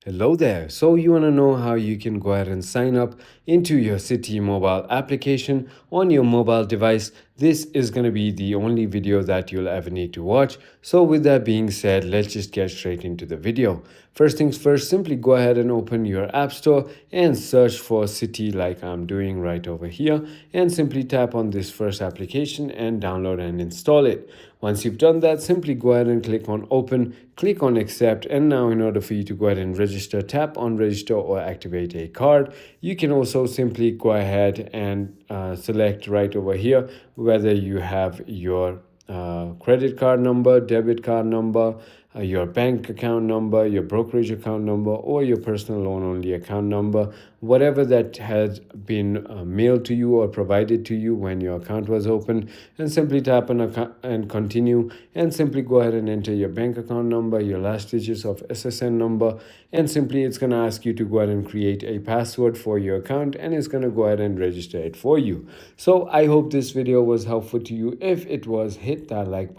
Hello there. So you want to know how you can go ahead and sign up into your Citi Mobile application on your mobile device. This is going to be the only video that you'll ever need to watch. So with that being said, let's just get straight into the video. First things first, simply go ahead and open your app store and search for Citi like I'm doing right over here, and simply tap on this first application and download and install it. Once you've done that, simply go ahead and click on open, click on accept, and now in order for you to go ahead and register, tap on register or activate a card. You can also simply go ahead and select right over here whether you have your credit card number, debit card number, your bank account number, your brokerage account number, or your personal loan only account number, whatever that has been mailed to you or provided to you when your account was opened, and simply tap on account and continue, and simply go ahead and enter your bank account number, your last digits of SSN number, and simply it's going to ask you to go ahead and create a password for your account, and it's going to go ahead and register it for you. So I hope this video was helpful to you. If it was, hit that like button.